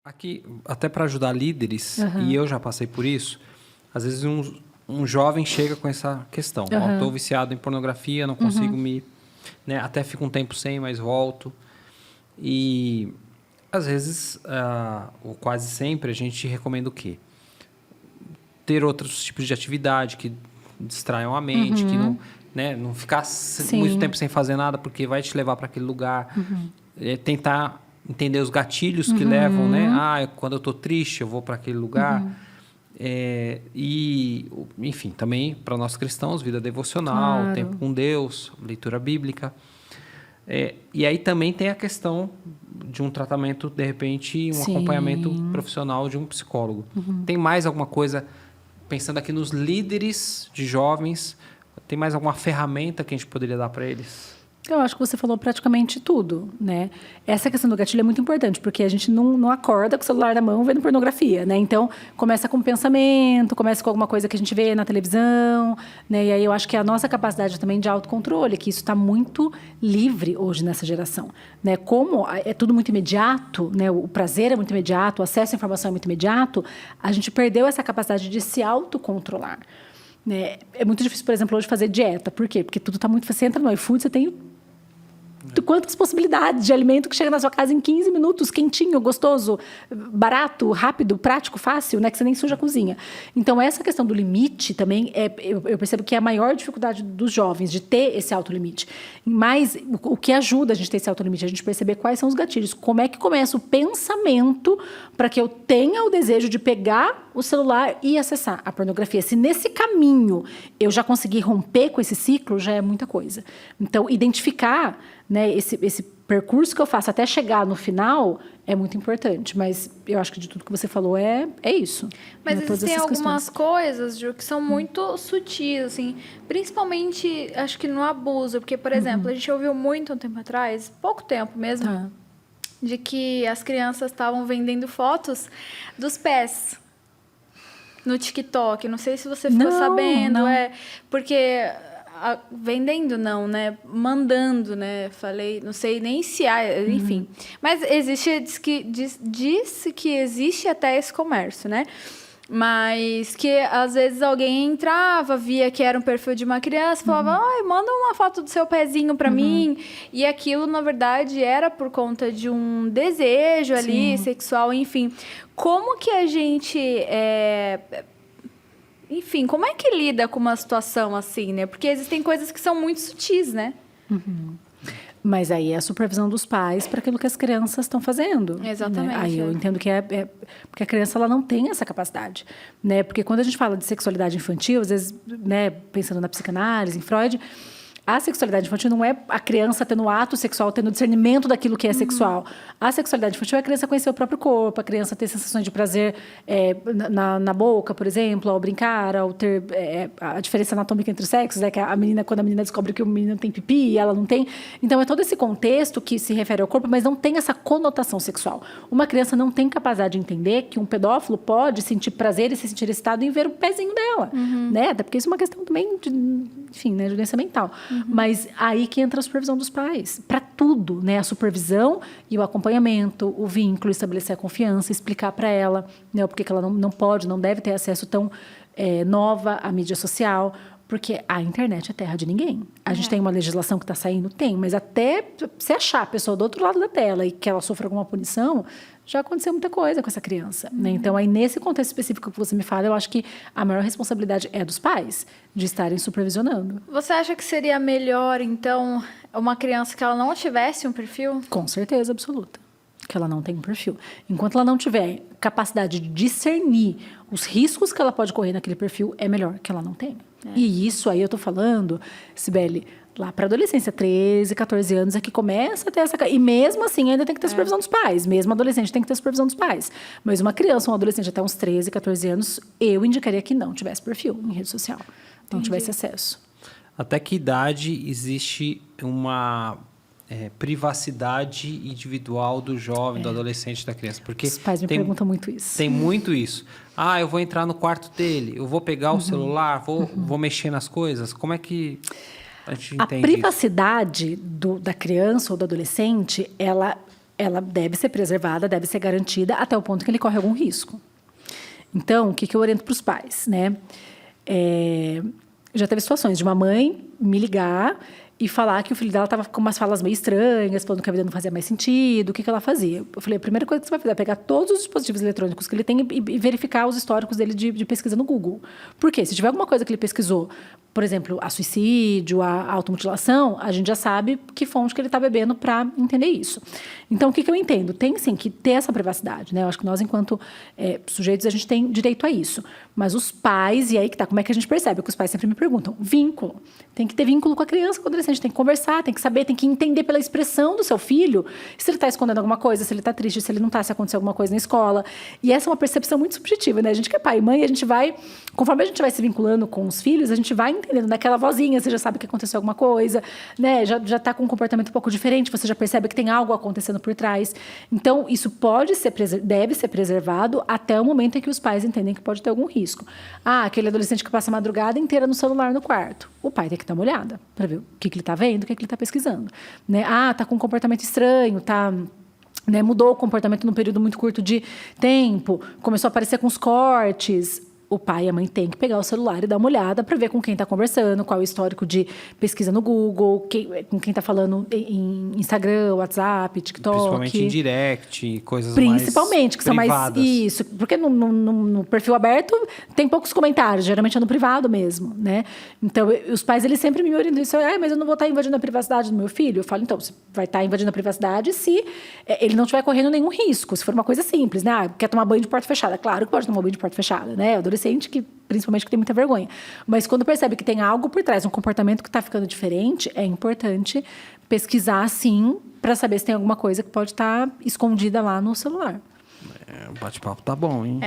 Aqui, até para ajudar líderes, e eu já passei por isso, às vezes um jovem chega com essa questão. Ó, tô viciado em pornografia, não consigo me... Né, até fico um tempo sem, mas volto. E às vezes, ou quase sempre, a gente recomenda o quê? Ter outros tipos de atividade que distraiam a mente, que não, né, não ficar muito tempo sem fazer nada, porque vai te levar para aquele lugar. Tentar entender os gatilhos que levam, né? Quando eu estou triste, eu vou para aquele lugar. Enfim, também para nós cristãos, vida devocional, tempo com Deus, leitura bíblica. E aí também tem a questão de um tratamento, de repente, um acompanhamento profissional de um psicólogo. Tem mais alguma coisa, pensando aqui nos líderes de jovens, tem mais alguma ferramenta que a gente poderia dar para eles? Eu acho que você falou praticamente tudo, né? Essa questão do gatilho é muito importante, porque a gente não acorda com o celular na mão vendo pornografia, né? Então, começa com um pensamento, começa com alguma coisa que a gente vê na televisão, né? E aí eu acho que a nossa capacidade também de autocontrole, que isso está muito livre hoje nessa geração, né? Como é tudo muito imediato, né? O prazer é muito imediato, o acesso à informação é muito imediato, a gente perdeu essa capacidade de se autocontrolar. Né? É muito difícil, por exemplo, hoje fazer dieta. Por quê? Porque tudo está muito... Você entra no iFood, você tem quantas possibilidades de alimento que chega na sua casa em 15 minutos, quentinho, gostoso, barato, rápido, prático, fácil, né? Que você nem suja a cozinha. Então, essa questão do limite também, eu percebo que é a maior dificuldade dos jovens, de ter esse autolimite. Mas o que ajuda a gente a ter esse autolimite? A gente perceber quais são os gatilhos. Como é que começa o pensamento para que eu tenha o desejo de pegar o celular e acessar a pornografia. Se nesse caminho eu já conseguir romper com esse ciclo, já é muita coisa. Então, identificar, né, esse percurso que eu faço até chegar no final é muito importante. Mas eu acho que de tudo que você falou é isso. Mas né, existem algumas coisas, Ju, que são muito sutis, assim. Principalmente, acho que no abuso. Porque, por exemplo, a gente ouviu muito um tempo atrás, pouco tempo mesmo, de que as crianças estavam vendendo fotos dos pés no TikTok. Não sei se você ficou sabendo. Não. Porque... vendendo não, né? Mandando, né? Falei, não sei nem se há, enfim. Mas disse que existe até esse comércio, né? Mas que às vezes alguém entrava, via que era um perfil de uma criança, falava, manda uma foto do seu pezinho para mim. E aquilo, na verdade, era por conta de um desejo ali, sexual, enfim. Como que a gente... Enfim, como é que lida com uma situação assim, né? Porque existem coisas que são muito sutis, né? Mas aí é a supervisão dos pais para aquilo que as crianças estão fazendo. Exatamente. Né? Aí eu entendo que porque a criança ela não tem essa capacidade. Né? Porque quando a gente fala de sexualidade infantil, às vezes, né, pensando na psicanálise, em Freud... A sexualidade infantil não é a criança tendo ato sexual, tendo discernimento daquilo que é sexual. A sexualidade infantil é a criança conhecer o próprio corpo, a criança ter sensações de prazer na boca, por exemplo, ao brincar, ao ter a diferença anatômica entre os sexos, né? Que quando a menina descobre que o menino tem pipi e ela não tem. Então, é todo esse contexto que se refere ao corpo, mas não tem essa conotação sexual. Uma criança não tem capacidade de entender que um pedófilo pode sentir prazer e se sentir excitado em ver o pezinho dela. Né? Até porque isso é uma questão também de, enfim, né, de doença mental. Mas aí que entra a supervisão dos pais. Para tudo, né? A supervisão e o acompanhamento, o vínculo, estabelecer a confiança, explicar para ela, né, porque que ela não pode, não deve ter acesso tão nova à mídia social, porque a internet é terra de ninguém. A gente tem uma legislação que está saindo? Tem, mas até se achar a pessoa do outro lado da tela e que ela sofra alguma punição, já aconteceu muita coisa com essa criança. Né? Então, aí nesse contexto específico que você me fala, eu acho que a maior responsabilidade é dos pais, de estarem supervisionando. Você acha que seria melhor, então, uma criança que ela não tivesse um perfil? Com certeza absoluta. Que ela não tem um perfil. Enquanto ela não tiver capacidade de discernir os riscos que ela pode correr naquele perfil, é melhor que ela não tenha. E isso aí eu estou falando, Sibeli, lá para a adolescência, 13, 14 anos, é que começa a ter essa... E mesmo assim, ainda tem que ter supervisão dos pais. Mesmo adolescente tem que ter supervisão dos pais. Mas uma criança, um adolescente até uns 13, 14 anos, eu indicaria que não tivesse perfil em rede social. Não tivesse acesso. Até que idade existe uma privacidade individual do jovem, do adolescente, da criança? Porque os pais me perguntam muito isso. Tem muito isso. Eu vou entrar no quarto dele, eu vou pegar o celular, vou mexer nas coisas. Como é que... A privacidade da criança ou do adolescente, ela ela deve ser preservada, deve ser garantida até o ponto que ele corre algum risco. Então, o que eu oriento para os pais, né? Já teve situações de uma mãe me ligar e falar que o filho dela estava com umas falas meio estranhas, falando que a vida não fazia mais sentido, o que ela fazia? Eu falei, a primeira coisa que você vai fazer é pegar todos os dispositivos eletrônicos que ele tem e verificar os históricos dele de pesquisa no Google. Por quê? Se tiver alguma coisa que ele pesquisou, por exemplo, a suicídio, a automutilação, a gente já sabe que fonte que ele está bebendo para entender isso. Então, o que eu entendo? Tem, sim, que ter essa privacidade, né? Eu acho que nós, enquanto sujeitos, a gente tem direito a isso. Mas os pais, e aí que tá, como é que a gente percebe? O que os pais sempre me perguntam. Vínculo. Tem que ter vínculo com a criança, com o adolescente. Tem que conversar, tem que saber, tem que entender pela expressão do seu filho se ele está escondendo alguma coisa, se ele está triste, se ele não está, se aconteceu alguma coisa na escola. E essa é uma percepção muito subjetiva, né? A gente que é pai e mãe, a gente vai, conforme a gente vai se vinculando com os filhos, a gente vai entendendo naquela vozinha, você já sabe que aconteceu alguma coisa, né? Já está com um comportamento um pouco diferente, você já percebe que tem algo acontecendo por trás. Então, isso deve ser preservado até o momento em que os pais entendem que pode ter algum risco. Aquele adolescente que passa a madrugada inteira no celular no quarto. O pai tem que dar uma olhada para ver o que ele está vendo, o que ele está pesquisando. Né? Está com um comportamento estranho, né, mudou o comportamento num período muito curto de tempo, começou a aparecer com os cortes. O pai e a mãe têm que pegar o celular e dar uma olhada para ver com quem está conversando, qual é o histórico de pesquisa no Google, com quem está falando em Instagram, WhatsApp, TikTok. Principalmente em direct, coisas principalmente, que são privadas. Mais isso, porque no perfil aberto tem poucos comentários, geralmente é no privado mesmo, né? Então, os pais, eles sempre me orientam isso, mas eu não vou estar invadindo a privacidade do meu filho. Eu falo, então, você vai estar invadindo a privacidade se ele não estiver correndo nenhum risco, se for uma coisa simples, né? Quer tomar banho de porta fechada? Claro que pode tomar banho de porta fechada, né? Adolescente principalmente que tem muita vergonha. Mas quando percebe que tem algo por trás, um comportamento que está ficando diferente, é importante pesquisar, sim, para saber se tem alguma coisa que pode estar escondida lá no celular. O bate-papo tá bom, hein?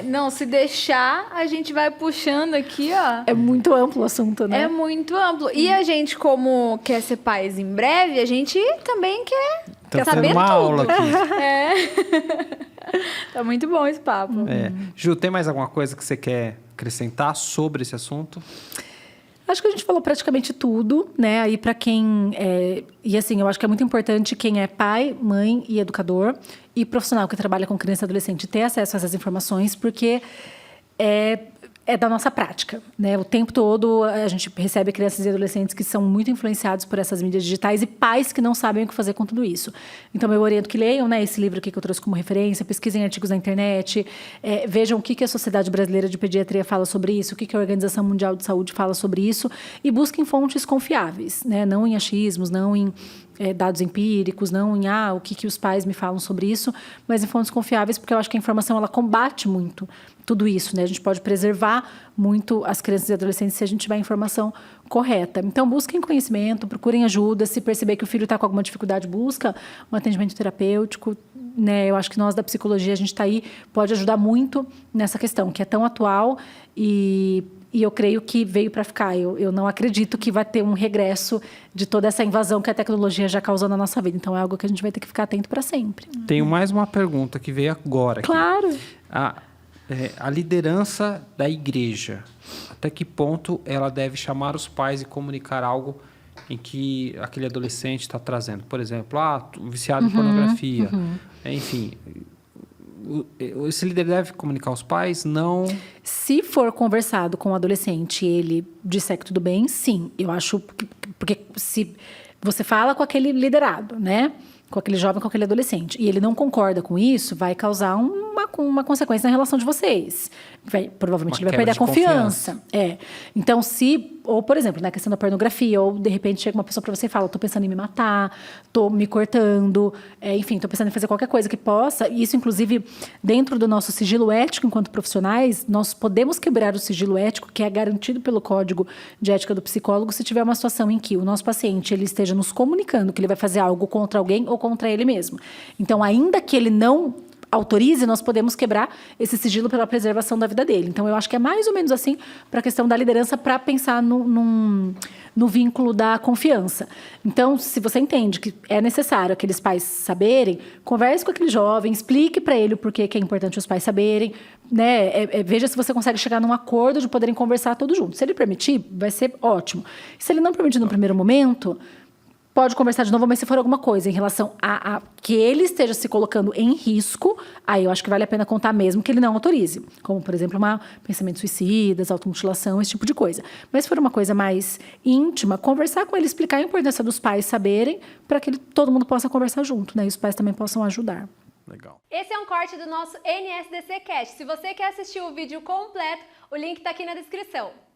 Não, se deixar, a gente vai puxando aqui, ó. É muito amplo o assunto, né? É muito amplo. E a gente, como quer ser pais em breve, a gente também quer saber uma tudo. Aula aqui. Tá muito bom esse papo. Ju, tem mais alguma coisa que você quer acrescentar sobre esse assunto? Acho que a gente falou praticamente tudo, né? Aí para quem e assim, eu acho que é muito importante quem é pai, mãe e educador e profissional que trabalha com criança e adolescente ter acesso a essas informações, porque é da nossa prática, né? O tempo todo a gente recebe crianças e adolescentes que são muito influenciados por essas mídias digitais e pais que não sabem o que fazer com tudo isso. Então, eu oriento que leiam, né, esse livro aqui que eu trouxe como referência, pesquisem artigos na internet, vejam o que a Sociedade Brasileira de Pediatria fala sobre isso, o que a Organização Mundial de Saúde fala sobre isso, e busquem fontes confiáveis, né? Não em achismos, não em dados empíricos, não em o que os pais me falam sobre isso, mas em fontes confiáveis, porque eu acho que a informação ela combate muito tudo isso, né? A gente pode preservar muito as crianças e adolescentes se a gente tiver a informação correta. Então, busquem conhecimento, procurem ajuda. Se perceber que o filho está com alguma dificuldade, busca um atendimento terapêutico, né? Eu acho que nós da psicologia, a gente está aí, pode ajudar muito nessa questão, que é tão atual e eu creio que veio para ficar. Eu não acredito que vai ter um regresso de toda essa invasão que a tecnologia já causou na nossa vida. Então, é algo que a gente vai ter que ficar atento para sempre. Tenho mais uma pergunta que veio agora. Claro. A liderança da igreja, até que ponto ela deve chamar os pais e comunicar algo em que aquele adolescente está trazendo? Por exemplo, viciado em pornografia. Enfim, esse líder deve comunicar aos pais? Não. Se for conversado com o adolescente e ele disser que tudo bem, sim. Eu acho porque se você fala com aquele liderado, né? Com aquele jovem, com aquele adolescente, e ele não concorda com isso, vai causar uma consequência na relação de vocês. Provavelmente ele vai perder a confiança. Então, ou por exemplo, na questão da pornografia, ou de repente chega uma pessoa para você e fala, estou pensando em me matar, estou me cortando, enfim, estou pensando em fazer qualquer coisa que possa. Isso, inclusive, dentro do nosso sigilo ético enquanto profissionais, nós podemos quebrar o sigilo ético, que é garantido pelo Código de Ética do Psicólogo, se tiver uma situação em que o nosso paciente ele esteja nos comunicando que ele vai fazer algo contra alguém ou contra ele mesmo. Então, ainda que ele não autorize, nós podemos quebrar esse sigilo pela preservação da vida dele. Então, eu acho que é mais ou menos assim para a questão da liderança, para pensar no vínculo da confiança. Então, se você entende que é necessário aqueles pais saberem, converse com aquele jovem, explique para ele o porquê que é importante os pais saberem, né? Veja se você consegue chegar num acordo de poderem conversar todos juntos. Se ele permitir, vai ser ótimo. Se ele não permitir no primeiro momento, pode conversar de novo, mas se for alguma coisa em relação a que ele esteja se colocando em risco, aí eu acho que vale a pena contar mesmo que ele não autorize. Como, por exemplo, pensamentos suicidas, automutilação, esse tipo de coisa. Mas se for uma coisa mais íntima, conversar com ele, explicar a importância dos pais saberem, para que todo mundo possa conversar junto, né? E os pais também possam ajudar. Legal. Esse é um corte do nosso NSDC Cast. Se você quer assistir o vídeo completo, o link está aqui na descrição.